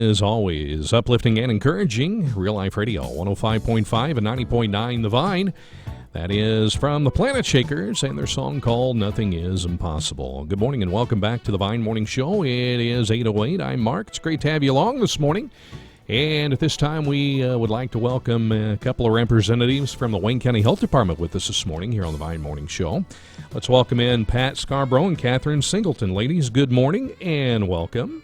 As always, uplifting and encouraging. Real Life Radio, 105.5 and 90.9 The Vine. That is from the Planet Shakers and their song called Nothing Is Impossible. Good morning and welcome back to the Vine Morning Show. It is 8:08. I'm Mark. It's great to have you along this morning. And at this time, we would like to welcome a couple of representatives from the Wayne County Health Department with us this morning here on the Vine Morning Show. Let's welcome in Pat Scarbrough and Catherine Singleton. Ladies, good morning and welcome.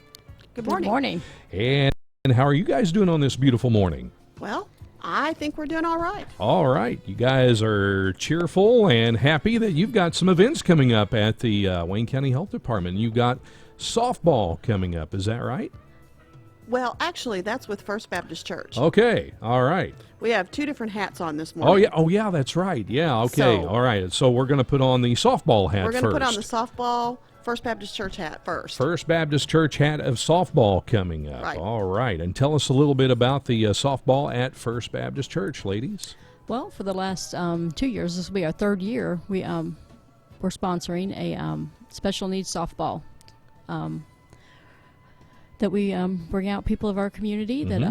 Good morning. Good morning. And how are you guys doing on this beautiful morning? Well, I think we're doing all right. All right. You guys are cheerful and happy that you've got some events coming up at the Wayne County Health Department. You've got softball coming up. Is that right? Well, actually, that's with First Baptist Church. Okay. All right. We have two different hats on this morning. Oh, yeah. Oh, yeah, that's right. Yeah. Okay. So, all right. So we're going to put on the softball hat We're first. going to put on the softball First Baptist Church hat first. First Baptist Church hat of softball coming up. Right. All right. And tell us a little bit about the softball at First Baptist Church, ladies. Well, for the last 2 years, this will be our third year, we're sponsoring a special needs softball that we bring out people of our community that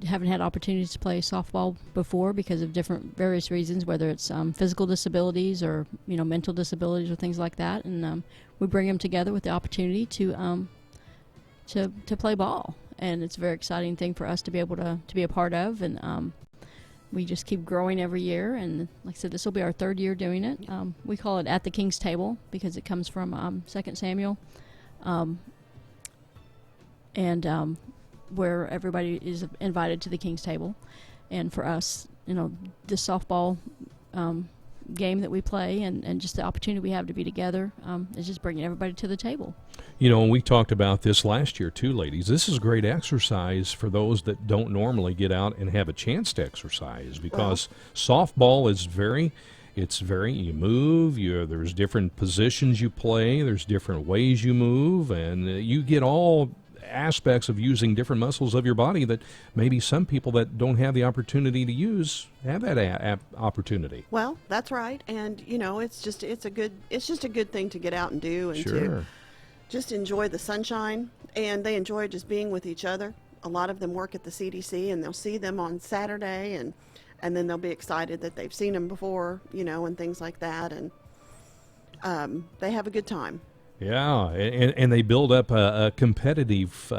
haven't had opportunities to play softball before because of various reasons, whether it's physical disabilities or mental disabilities or things like that, and we bring them together with the opportunity to play ball, and it's a very exciting thing for us to be able to be a part of, and we just keep growing every year, and like I said, this will be our third year doing it. We call it At the King's Table because it comes from 2 Samuel, and where everybody is invited to the King's Table. And for us, this softball game that we play and just the opportunity we have to be together is just bringing everybody to the table. And we talked about this last year too, ladies. This is great exercise for those that don't normally get out and have a chance to exercise because softball is you move, there's different positions you play, there's different ways you move, and you get all aspects of using different muscles of your body that maybe some people that don't have the opportunity to use have that opportunity. Well, that's right, and it's just a good thing to get out and do and to just enjoy the sunshine, and they enjoy just being with each other. A lot of them work at the CDC, and they'll see them on Saturday, and then they'll be excited that they've seen them before, and things like that, and they have a good time. Yeah, and they build up a competitive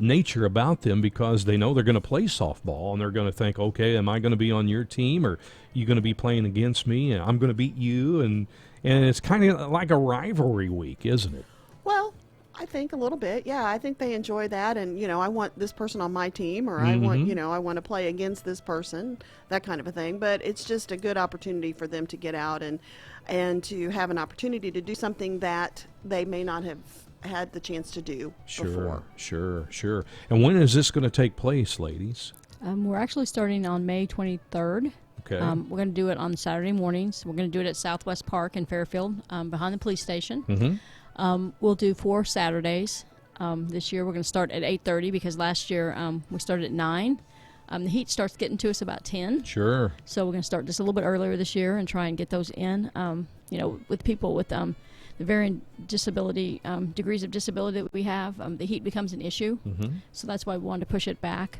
nature about them because they know they're going to play softball, and they're going to think, okay, am I going to be on your team, or are you going to be playing against me, and I'm going to beat you, and it's kind of like a rivalry week, isn't it? Well, I think a little bit, yeah. I think they enjoy that, and I want this person on my team, or I want to play against this person, that kind of a thing. But it's just a good opportunity for them to get out and to have an opportunity to do something that they may not have had the chance to do before. Sure. And when is this going to take place, ladies? We're actually starting on May 23rd. Okay. We're going to do it on Saturday mornings. We're going to do it at Southwest Park in Fairfield, behind the police station. We'll do 4 Saturdays. This year we're going to start at 8:30 because last year we started at 9. The heat starts getting to us about 10. Sure. So we're going to start just a little bit earlier this year and try and get those in. With people with the varying disability, degrees of disability that we have, the heat becomes an issue. So that's why we wanted to push it back.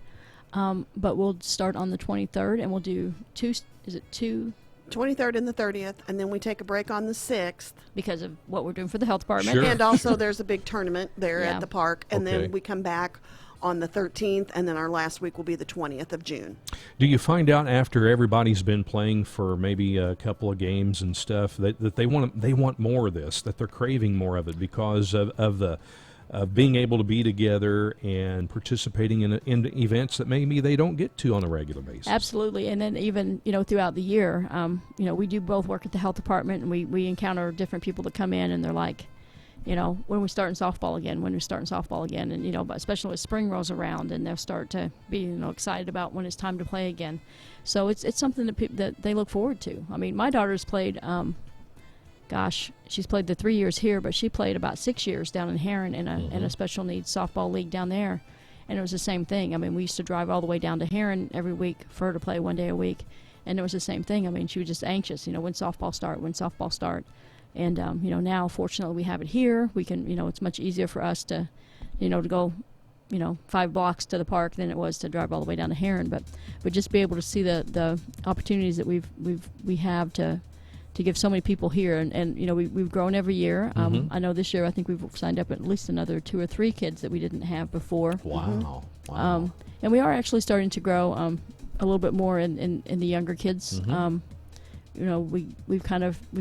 But we'll start on the 23rd, and we'll do 23rd and the 30th, and then we take a break on the 6th. Because of what we're doing for the health department. Sure. And also there's a big tournament there at the park, and then we come back on the 13th, and then our last week will be the 20th of June. Do you find out after everybody's been playing for maybe a couple of games and stuff that they want more of this, that they're craving more of it because of being able to be together and participating in events that maybe they don't get to on a regular basis? Absolutely. And then even, throughout the year, we do both work at the health department, and we encounter different people that come in, and they're like, when are we starting softball again, and, but especially when spring rolls around, and they'll start to be, excited about when it's time to play again. So it's something that they look forward to. I mean, my daughter's played, she's played the 3 years here, but she played about 6 years down in Heron in a special needs softball league down there. And it was the same thing. I mean, we used to drive all the way down to Heron every week for her to play 1 day a week. And it was the same thing. I mean, she was just anxious, when softball start. And, now, fortunately, we have it here. We can, it's much easier for us to, to go 5 blocks to the park than it was to drive all the way down to Heron. But just be able to see the opportunities that we have to give so many people here, and we've grown every year. I know this year I think we've signed up at least another 2 or 3 kids that we didn't have before. Wow. And we are actually starting to grow a little bit more in the younger kids. We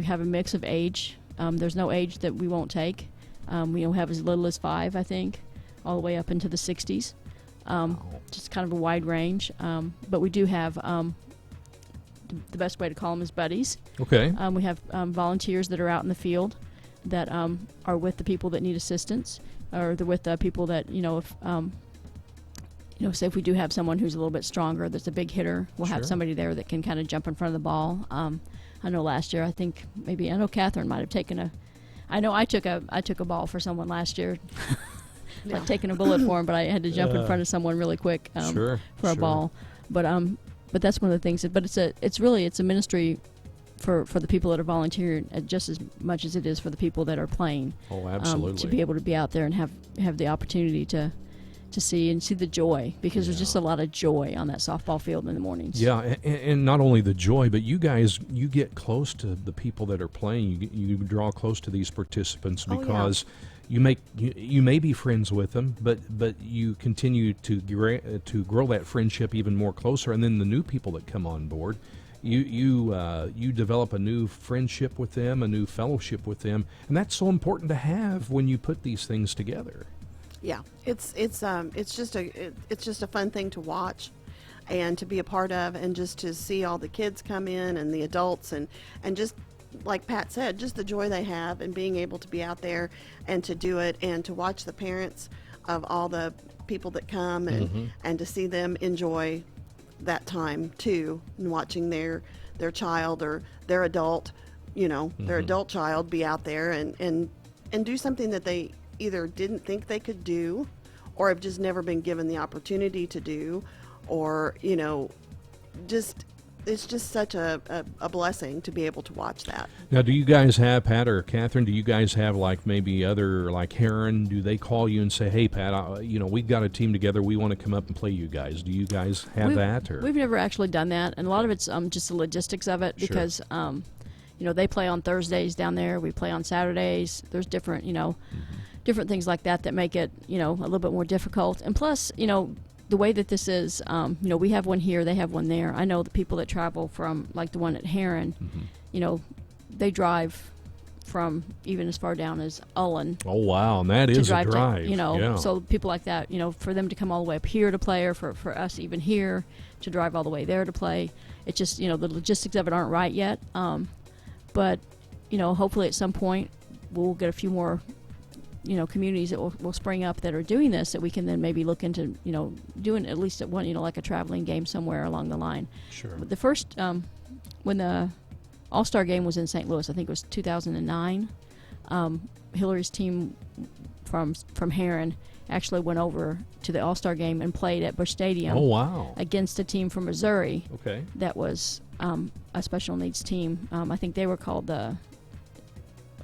have a mix of age. There's no age that we won't take. We have as little as 5, I think, all the way up into the 60s. Just kind of a wide range. But we do have the best way to call them is buddies. Okay. We have volunteers that are out in the field that are with the people that need assistance, or they're with the people that say if we do have someone who's a little bit stronger, that's a big hitter, we'll have somebody there that can kind of jump in front of the ball. I know last year, I know Catherine might have taken I took a ball for someone last year, like taking a bullet for him, but I had to jump in front of someone really quick for a ball. But that's one of the things. But it's a ministry for the people that are volunteering just as much as it is for the people that are playing. Oh, absolutely. To be able to be out there and have the opportunity to see the joy, because there's just a lot of joy on that softball field in the mornings. Yeah, and not only the joy, but you guys, you get close to the people that are playing. You draw close to these participants because you may be friends with them, but you continue to grow that friendship even more closer. And then the new people that come on board, you develop a new friendship with them, a new fellowship with them, and that's so important to have when you put these things together. Yeah, it's just a fun thing to watch and to be a part of, and just to see all the kids come in and the adults and just like Pat said, just the joy they have and being able to be out there and to do it, and to watch the parents of all the people that come and to see them enjoy that time too, and watching their child or their adult, their adult child be out there and do something that they either didn't think they could do, or have just never been given the opportunity to do, or it's just such a blessing to be able to watch that. Now, do you guys have, Pat or Catherine, do you guys have like maybe other, like Heron, do they call you and say, hey Pat, we've got a team together, we want to come up and play you guys? Do you guys have that? Or? We've never actually done that, and a lot of it's just the logistics of it, because they play on Thursdays down there, we play on Saturdays. There's different different things like that make it a little bit more difficult. And plus the way that this is, we have one here, they have one there. I know the people that travel from, like the one at Heron, they drive from even as far down as Ullen. Oh wow, and that is a drive. So people like that, for them to come all the way up here to play, or for us even here to drive all the way there to play, it's just the logistics of it aren't right yet. But hopefully at some point we'll get a few more communities that will spring up that are doing this, that we can then maybe look into, doing at least at one, like a traveling game somewhere along the line. Sure. But the first, when the All-Star game was in St. Louis, I think it was 2009, Hillary's team from Heron actually went over to the All-Star game and played at Busch Stadium. Oh, wow. Against a team from Missouri. Okay. That was a special needs team. I think they were called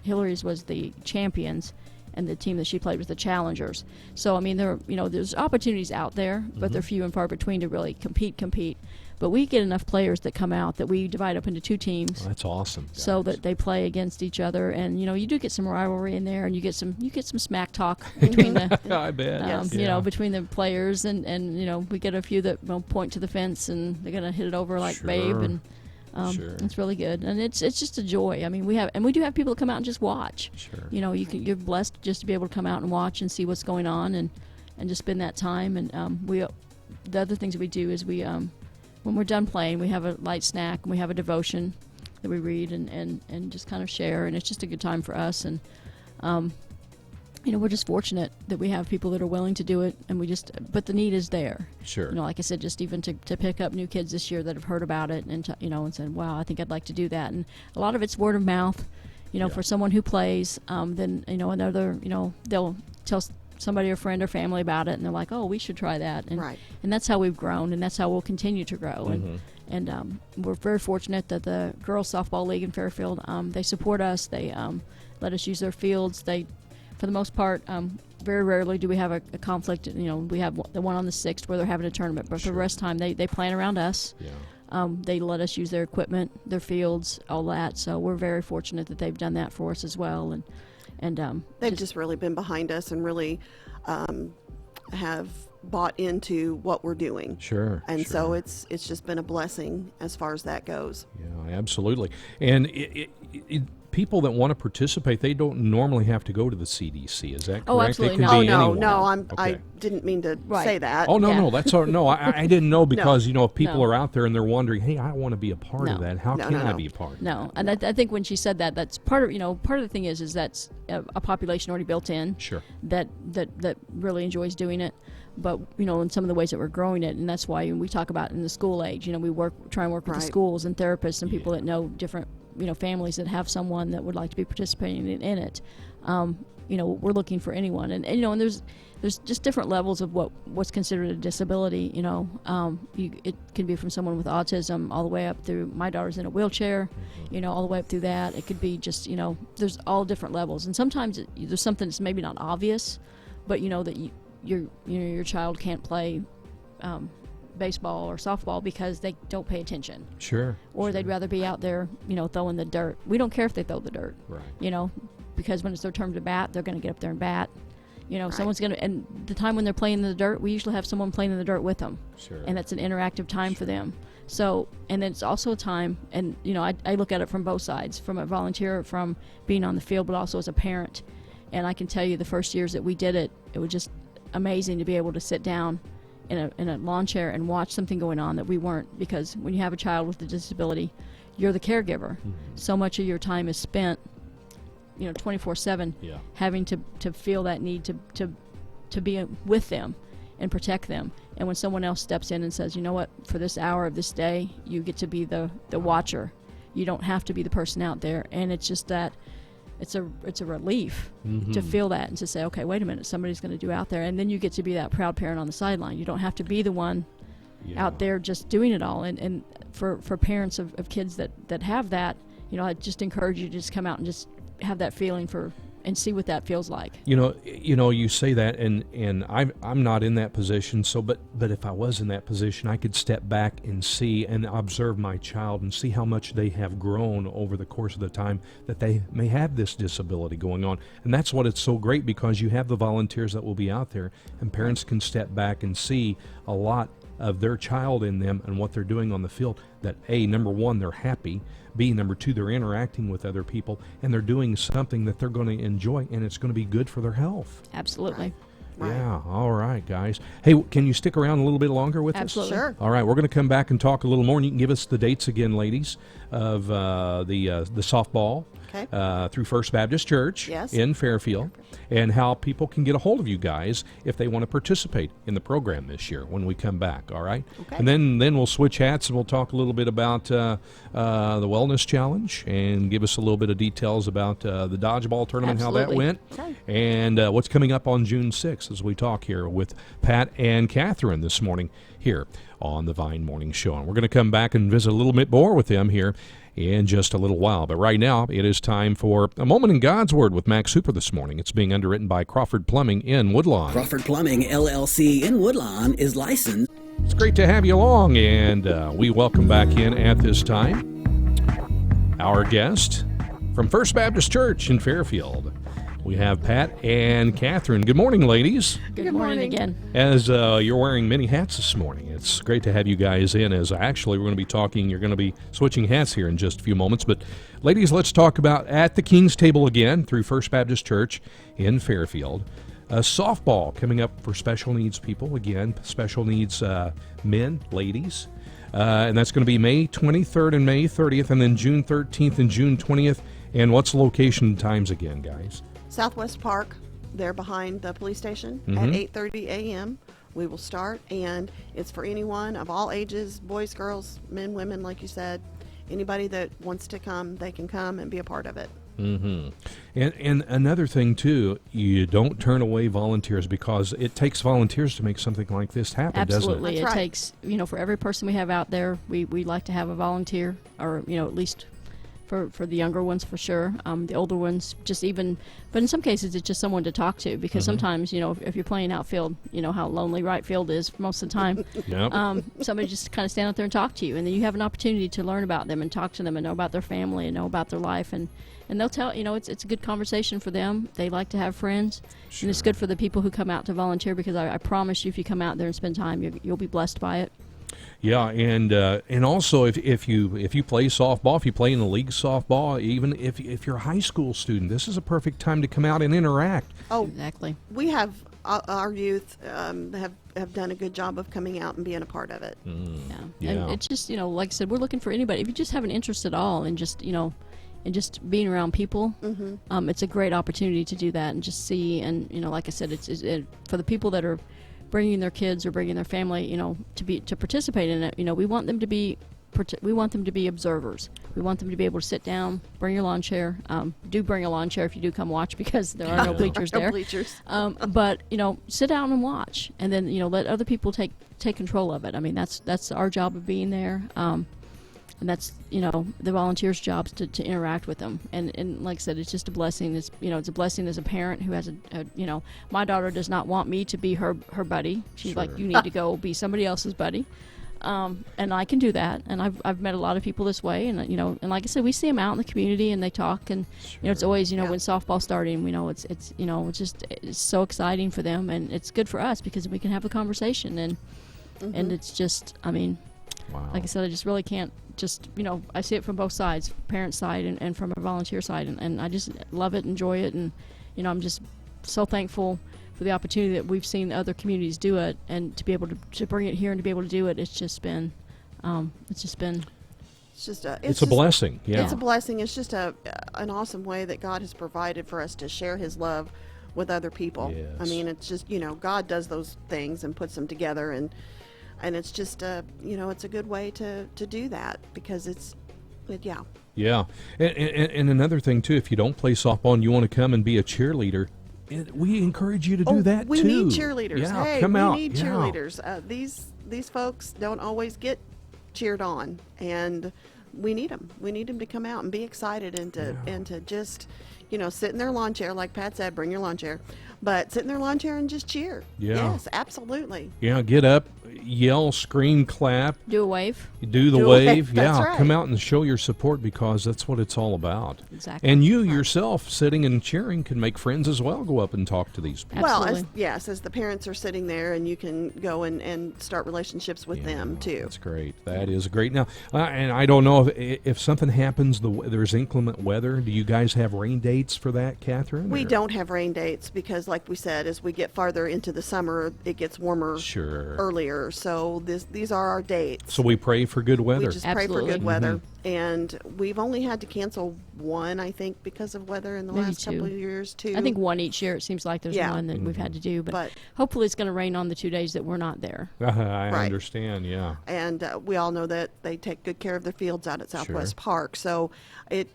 Hillary's was the champions, and the team that she played was the challengers. So there's opportunities out there, but they're few and far between to really compete. But we get enough players that come out that we divide up into 2 teams. Oh, that's awesome. So that they play against each other, and you do get some rivalry in there, and you get some smack talk between the I bet. between the players, and we get a few that point to the fence and they're gonna hit it over like Babe, and it's really good, and it's just a joy. We do have people that come out and just watch. Sure. You're blessed just to be able to come out and watch and see what's going on, and just spend that time. And the other things that we do is when we're done playing, we have a light snack and we have a devotion that we read and just kind of share, and it's just a good time for us. And we're just fortunate that we have people that are willing to do it, and but the need is there. Sure. Like I said, just even to pick up new kids this year that have heard about it and and said, wow, I think I'd like to do that. And a lot of it's word of mouth, for someone who plays, then, another, they'll tell somebody, a friend or family about it, and they're like, oh, we should try that. And, right. And that's how we've grown, and that's how we'll continue to grow. And we're very fortunate that the Girls Softball League in Fairfield, they support us. They let us use their fields. They, for the most part, very rarely do we have a conflict. We have the one on the 6th where they're having a tournament, but for the rest of the time they plan around us. Yeah. They let us use their equipment, their fields, all that. So we're very fortunate that they've done that for us as well. And they've just really been behind us and really have bought into what we're doing. Sure. And so it's just been a blessing as far as that goes. Yeah, absolutely. And people that want to participate, they don't normally have to go to the CDC. Is that correct? Oh, absolutely. I didn't mean to say that. Oh, no, that's all. No, I didn't know because, if people are out there and they're wondering, hey, I want to be a part of that. How can I be a part? No, and I think when she said that, that's part of, part of the thing is that's a population already built in. Sure. That really enjoys doing it. But, in some of the ways that we're growing it, and that's why we talk about in the school age, we try and work with the schools and therapists and people that know different, families that have someone that would like to be participating in it. We're looking for anyone. And there's just different levels of what's considered a disability, it can be from someone with autism all the way up through, my daughter's in a wheelchair, all the way up through that. It could be just, there's all different levels. And sometimes there's something that's maybe not obvious, but that your child can't play baseball or softball because they don't pay attention. Sure. Or they'd rather be out there, throwing the dirt. We don't care if they throw the dirt. Right. Because when it's their turn to bat, they're going to get up there and bat. Someone's going to, and the time when they're playing in the dirt, we usually have someone playing in the dirt with them. Sure. And that's an interactive time for them. So, and then it's also a time, and, I look at it from both sides, from a volunteer, from being on the field, but also as a parent. And I can tell you the first years that we did it, it was just amazing to be able to sit down in a lawn chair and watch something going on that we weren't, because when you have a child with a disability, you're the caregiver. Mm-hmm. So much of your time is spent 24/7 having to feel that need to be with them and protect them. And when someone else steps in and says, you know what, for this hour of this day you get to be the watcher, you don't have to be the person out there. And it's just that it's a relief to feel that and to say, okay, wait a minute, somebody's going to do out there. And then you get to be that proud parent on the sideline. You don't have to be the one out there just doing it all. And for parents of kids that have that, I just encourage you to just come out and just have that feeling and see what that feels like. You say that, and I'm not in that position. So, but if I was in that position, I could step back and see and observe my child and see how much they have grown over the course of the time that they may have this disability going on. And that's what it's so great, because you have the volunteers that will be out there, and parents can step back and see a lot of their child in them and what they're doing on the field. That A, number one, they're happy. B, number two, they're interacting with other people, and they're doing something that they're going to enjoy, and it's going to be good for their health. Absolutely. Right. Yeah. All right, guys. Hey, can you stick around a little bit longer with Absolutely. us? Sure. All right, we're going to come back and talk a little more, and you can give us the dates again, ladies, of the softball through First Baptist Church in Fairfield, and how people can get a hold of you guys if they want to participate in the program this year when we come back. All right. Okay. And then we'll switch hats and we'll talk a little bit about the Wellness Challenge, and give us a little bit of details about the dodgeball tournament, Absolutely. how that went, and what's coming up on June 6th as we talk here with Pat and Catherine this morning here on the Vine Morning Show. And we're going to come back and visit a little bit more with them here in just a little while. But right now, it is time for A Moment in God's Word with Max Hooper this morning. It's being underwritten by Crawford Plumbing in Woodlawn. Crawford Plumbing, LLC in Woodlawn is licensed. It's great to have you along, and we welcome back in at this time our guest from First Baptist Church in Fairfield. We have Pat and Catherine. Good morning, ladies. Good morning again. As you're wearing many hats this morning, it's great to have you guys in, as actually we're going to be talking, you're going to be switching hats here in just a few moments. But ladies, let's talk about At the King's Table again through First Baptist Church in Fairfield. Softball coming up for special needs people, again, special needs men, ladies. And that's going to be May 23rd and May 30th, and then June 13th and June 20th. And what's the location and times again, guys? Southwest Park, there behind the police station at 8:30 a.m. We will start, and it's for anyone of all ages, boys, girls, men, women, like you said. Anybody that wants to come, they can come and be a part of it. Mm-hmm. And another thing, too, you don't turn away volunteers, because it takes volunteers to make something like this happen, Absolutely. doesn't it? It takes, for every person we have out there, we like to have a volunteer, or, at least for the younger ones for sure. The older ones just even, but in some cases it's just someone to talk to, because sometimes, you know, if you're playing outfield, you know how lonely right field is most of the time. Yep. Somebody just kind of stand out there and talk to you, and then you have an opportunity to learn about them and talk to them and know about their family and know about their life, and they'll tell, you know, it's a good conversation for them. They like to have friends, and it's good for the people who come out to volunteer, because I promise you, if you come out there and spend time, you'll be blessed by it. Yeah, and also if you play softball, if you play in the league softball, even if you're a high school student, this is a perfect time to come out and interact. Oh, exactly. We have our youth have done a good job of coming out and being a part of it. Yeah. And it's just, you know, like I said, we're looking for anybody. If you just have an interest at all in just, you know, and just being around people, it's a great opportunity to do that and just see. And, you know, like I said, it's for the people that are bringing their kids or bringing their family, you know, to participate in it. You know, we want them to be observers. We want them to be able to sit down, bring your lawn chair. Do bring a lawn chair if you do come watch, because there are no bleachers there. But, you know, sit down and watch, and then, you know, let other people take control of it. I mean, that's our job of being there. And that's, you know, the volunteers' jobs to interact with them. And like I said, it's just a blessing. It's, you know, it's a blessing as a parent who has you know, my daughter does not want me to be her buddy. She's like, you need to go be somebody else's buddy. And I can do that. And I've met a lot of people this way. And, you know, and like I said, we see them out in the community and they talk. And, you know, it's always, you know, when softball's starting, we know it's, you know, it's so exciting for them. And it's good for us because we can have a conversation. And it's just, I mean, like I said, I just really can't just, you know, I see it from both sides, parent side and from a volunteer side, and I just love it, enjoy it, and, you know, I'm just so thankful for the opportunity that we've seen other communities do it, and to be able to bring it here and to be able to do it, it's just been it's a blessing. Yeah, it's a blessing. It's just an awesome way that God has provided for us to share His love with other people. Yes. I mean, it's just, you know, God does those things and puts them together, and it's just you know, it's a good way to do that, because Yeah, and another thing too, if you don't play softball and you want to come and be a cheerleader, we encourage you to do that we too. We need cheerleaders. Yeah, hey, come we out. need cheerleaders. These folks don't always get cheered on, and we need them. We need them to come out and be excited and to just, you know, sit in their lawn chair, like Pat said, bring your lawn chair, but sit in their lawn chair and just cheer. Yeah. Yes, absolutely. Yeah, get up, yell, scream, clap. Do a wave. Do the wave. That's Yeah, right. Come out and show your support, because that's what it's all about. Exactly. And you yourself, sitting and cheering, can make friends as well. Go up and talk to these people. Absolutely. Well, as the parents are sitting there, and you can go and start relationships with them too. That's great. That is great. Now, and I don't know if something happens, there's inclement weather. Do you guys have rain dates for that, Catherine? We don't have rain dates because, like we said, as we get farther into the summer, it gets warmer earlier. So these are our dates. So we pray for good weather. We just pray for good weather. And we've only had to cancel one, I think, because of weather in the Maybe last two. couple of years, too. I think one each year. It seems like there's one that we've had to do, but hopefully it's going to rain on the 2 days that we're not there. I understand, yeah. And we all know that they take good care of their fields out at Southwest Park. So if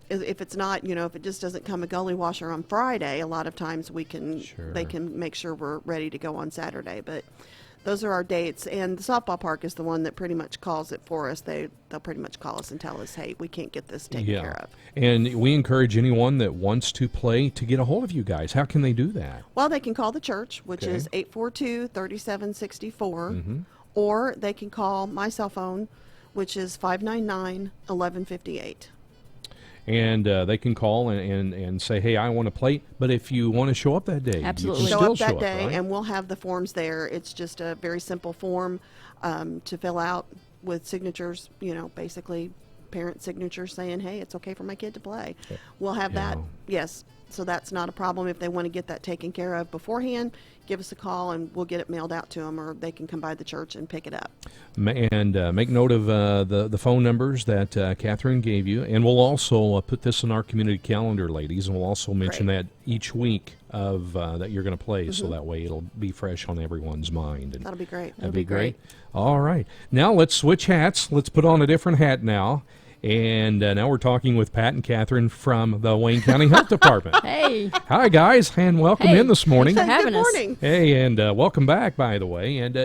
it's not, you know, if it just doesn't come a gully washer on Friday, a lot of times they can make sure we're ready to go on Saturday. But those are our dates, and the softball park is the one that pretty much calls it for us. They'll pretty much call us and tell us, hey, we can't get this taken care of. And we encourage anyone that wants to play to get a hold of you guys. How can they do that? Well, they can call the church, which is 842-3764, or they can call my cell phone, which is 599-1158. And they can call and say, hey, I want to play. But if you want to show up that day, absolutely, you can show still up that day, right? and we'll have the forms there. It's just a very simple form to fill out with signatures, you know, basically parent signatures saying, hey, it's okay for my kid to play. We'll have that, yes. So that's not a problem. If they want to get that taken care of beforehand, give us a call and we'll get it mailed out to them, or they can come by the church and pick it up. And make note of the phone numbers that Catherine gave you. And we'll also put this in our community calendar, ladies, and we'll also mention that each week of that you're going to play, so that way it'll be fresh on everyone's mind. And that'll be great. That'd be great. All right. Now let's switch hats. Let's put on a different hat now. And now we're talking with Pat and Catherine from the Wayne County Health Department. Hey. Hi, guys, and welcome in this morning. Thanks for having Good us. morning. Hey, and welcome back, by the way. And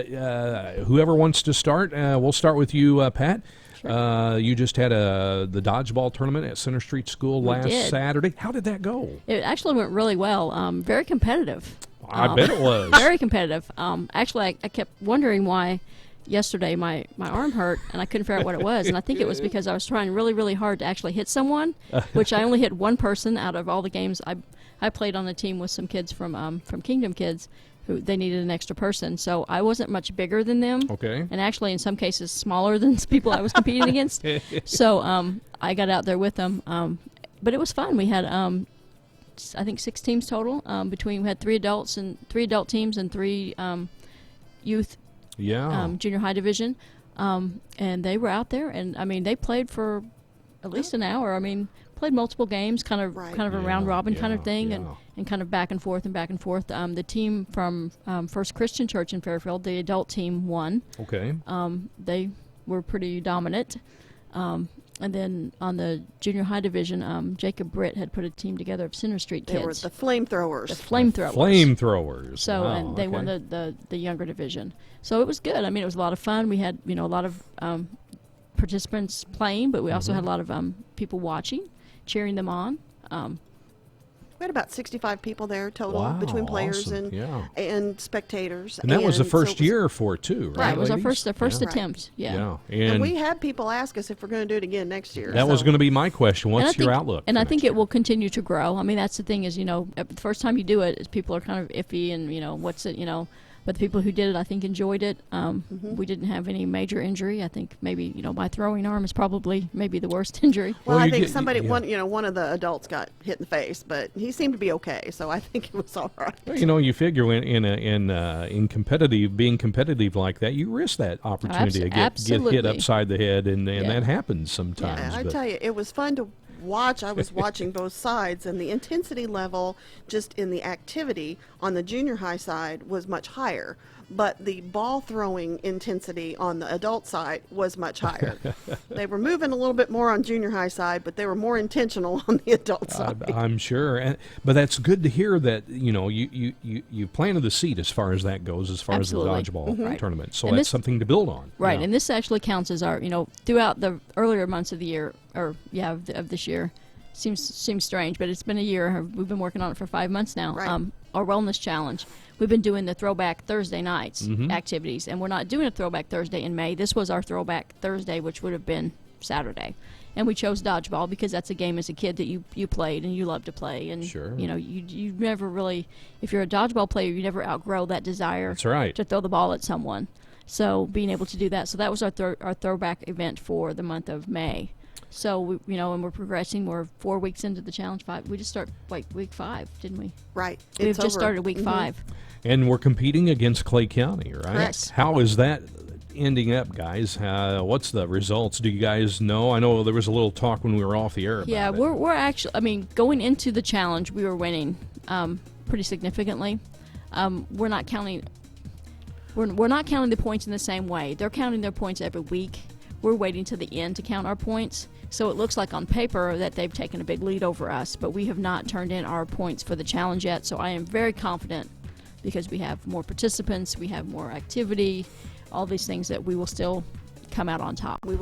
whoever wants to start, we'll start with you, Pat. Sure. You just had the dodgeball tournament at Center Street School last did. Saturday. How did that go? It actually went really well. Very competitive. I bet it was. Very competitive. Actually, I kept wondering why yesterday my arm hurt, and I couldn't figure out what it was. And I think it was because I was trying really, really hard to actually hit someone, which I only hit one person out of all the games. I played on a team with some kids from Kingdom Kids, who they needed an extra person. So I wasn't much bigger than them. Okay. And actually, in some cases, smaller than people I was competing against. So I got out there with them. But it was fun. We had, I think, 6 teams total. We had 3 adult teams and 3 youth junior high division. And they were out there. And, I mean, they played for at least an hour. I mean, played multiple games, kind of a round robin kind of thing, and kind of back and forth. The team from First Christian Church in Fairfield, the adult team, won. Okay. They were pretty dominant. And then on the junior high division, Jacob Britt had put a team together of Center Street kids. They were the flamethrowers. The flamethrowers. Flamethrowers. So Wow, and they won the younger division. So it was good. I mean, it was a lot of fun. We had a lot of participants playing, but we also had a lot of people watching, cheering them on. We had about 65 people there total Wow, between players awesome. and spectators. And that was the so first it was- year for it, too, right? Right, it was our ladies? first Yeah. attempt. Yeah. Yeah. And we had people ask us if we're going to do it again next year. That was so- going to be my question. And I What's your think- outlook? And for I think next it will continue to grow. I mean, that's the thing is, the first time you do it, people are kind of iffy and, what's it, but the people who did it, I think, enjoyed it. We didn't have any major injury. I think maybe, my throwing arm is probably maybe the worst injury. Well, Well, I you think get- yeah. one of the adults got hit in the face, but he seemed to be okay, so I think it was all right. Well, you figure in being competitive like that, you risk that opportunity to get hit absolutely. upside the head, and Yeah. that happens sometimes. Yeah, I but- tell you, it was fun to watch. I was watching both sides, and the intensity level just in the activity on the junior high side was much higher, but the ball throwing intensity on the adult side was much higher. They were moving a little bit more on junior high side, but they were more intentional on the adult side. I'm sure, but that's good to hear that you planted the seed as far as that goes, as far Absolutely. as the dodgeball Right. tournament. So And that's this- something to build on. Right, Yeah. and this actually counts as our, throughout the earlier months of the year, of this year. Seems strange, but it's been a year. We've been working on it for 5 months now. Right. Our wellness challenge. We've been doing the Throwback Thursday nights activities, and we're not doing a Throwback Thursday in May. This was our Throwback Thursday, which would have been Saturday. And we chose dodgeball because that's a game as a kid that you played and you love to play. And Sure. you never really, if you're a dodgeball player, you never outgrow that desire That's right. to throw the ball at someone. So being able to do that, so that was our throwback event for the month of May. So and we're progressing. We're 4 weeks into the challenge. 5. We just started week 5, didn't we? Right. We've It's just over. started week 5. And we're competing against Clay County, right? Correct. How is that ending up, guys? What's the results? Do you guys know? I know there was a little talk when we were off the air about Yeah, it. we're actually. I mean, going into the challenge, we were winning pretty significantly. We're not counting. We're not counting the points in the same way. They're counting their points every week. We're waiting to the end to count our points. So it looks like on paper that they've taken a big lead over us, but we have not turned in our points for the challenge yet. So I am very confident because we have more participants, we have more activity, all these things that we will still come out on top. We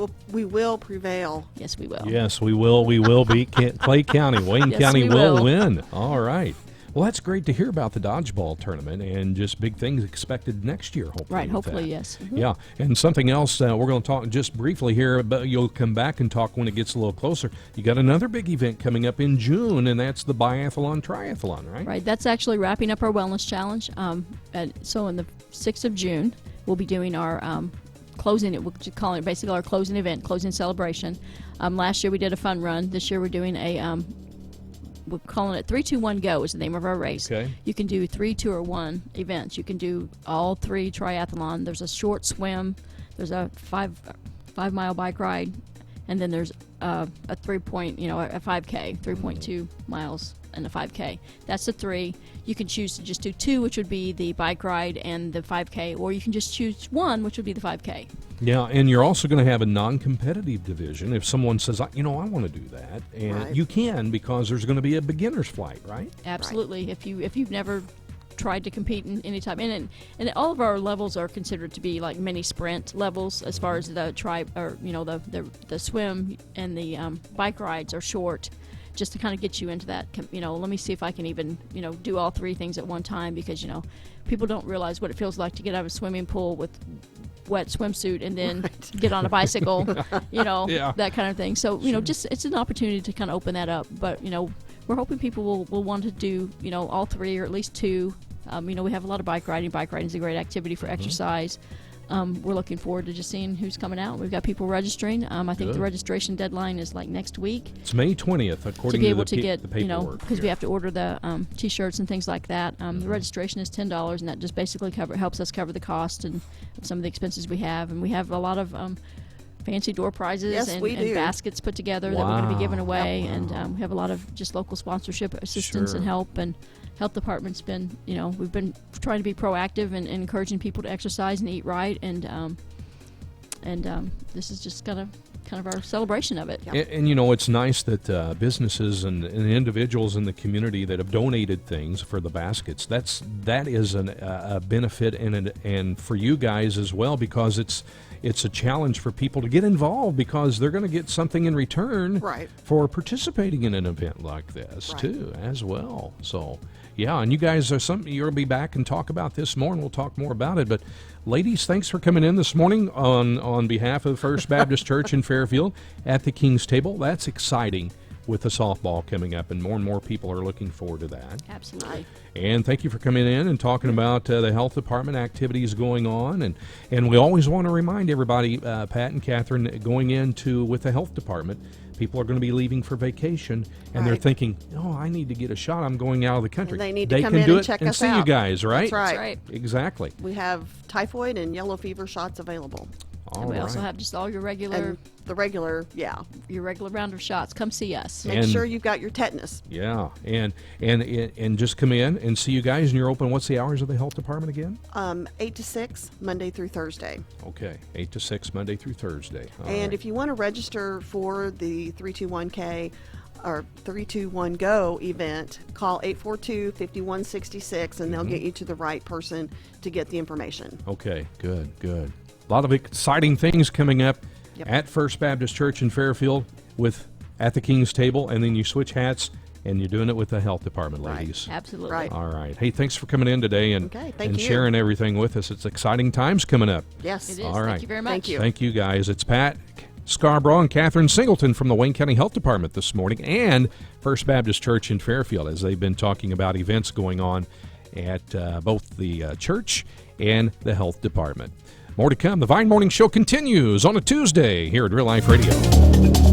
will prevail. Yes, we will. Yes, we will. We will beat Clay County. Wayne Yes, County we will will. win. All right. Well, that's great to hear about the dodgeball tournament and just big things expected next year, hopefully. Right, with hopefully, that. yes. Yeah, and something else we're going to talk just briefly here, but you'll come back and talk when it gets a little closer. You got another big event coming up in June, and that's the biathlon triathlon, right? Right, that's actually wrapping up our wellness challenge. So on the 6th of June, we'll be doing our closing. We're just calling it basically our closing event, closing celebration. Last year we did a fun run. This year we're doing we're calling it 3-2-1-GO is the name of our race. Okay. You can do 3, 2, or 1 events. You can do all 3 triathlon. There's a short swim. There's a 5 mile bike ride, and then there's a 5K, 3.2 miles and a 5K. That's the 3. You can choose to just do 2, which would be the bike ride and the 5K, or you can just choose 1, which would be the 5K. Yeah, and you're also going to have a non-competitive division. If someone says, I want to do that, and you can, because there's going to be a beginner's flight, right? Absolutely. Right. If you've never tried to compete in any type, and all of our levels are considered to be like mini sprint levels as far as the the swim and the bike rides are short, just to kind of get you into that. Let me see if I can even do all 3 things at one time, because people don't realize what it feels like to get out of a swimming pool with wet swimsuit and then get on a bicycle, that kind of thing. So just it's an opportunity to kind of open that up. But we're hoping people will want to do all 3 or at least 2. We have a lot of bike riding. Bike riding is a great activity for exercise. We're looking forward to just seeing who's coming out. We've got people registering. I think the registration deadline is like next week. It's May 20th, according to the paperwork. Because we have to order the T-shirts and things like that. The registration is $10, and that just basically helps us cover the cost and some of the expenses we have. And we have a lot of fancy door prizes and baskets put together that we're going to be giving away. Yep. And we have a lot of just local sponsorship assistance and help. And health department's been, we've been trying to be proactive and encouraging people to exercise and eat right, and this is just kind of our celebration of it. Yep. And it's nice that businesses and individuals in the community that have donated things for the baskets. That is a benefit and for you guys as well, because it's a challenge for people to get involved, because they're going to get something in return for participating in an event like this too, as well. So, yeah, and you guys are you're going to be back and talk about this more, and we'll talk more about it. But, ladies, thanks for coming in this morning on behalf of First Baptist Church in Fairfield at the King's Table. That's exciting with the softball coming up, and more people are looking forward to that. Absolutely. And thank you for coming in and talking about the health department activities going on. And we always want to remind everybody, Pat and Catherine, going into with the health department, people are going to be leaving for vacation, and they're thinking, I need to get a shot. I'm going out of the country. And they need to come in and check us out. And see you guys, right? That's right. Exactly. We have typhoid and yellow fever shots available. And we also have just all your regular... your regular round of shots. Come see us. Make sure you've got your tetanus. Yeah, and just come in and see you guys, and you're open. What's the hours of the health department again? 8 to 6, Monday through Thursday. Okay, 8 to 6, Monday through Thursday. And if you want to register for the 321K or 321Go event, call 842-5166, and they'll get you to the right person to get the information. Okay, good. A lot of exciting things coming up at First Baptist Church in Fairfield at the King's Table, and then you switch hats and you're doing it with the health department, ladies. Absolutely. Right. All right. Hey, thanks for coming in today and you. Sharing everything with us. It's exciting times coming up. Yes. It is. All right. Thank you very much. Thank you. Thank you, guys. It's Pat Scarbrough and Catherine Singleton from the Wayne County Health Department this morning, and First Baptist Church in Fairfield, as they've been talking about events going on at both the church and the health department. More to come. The Vine Morning Show continues on a Tuesday here at Real Life Radio.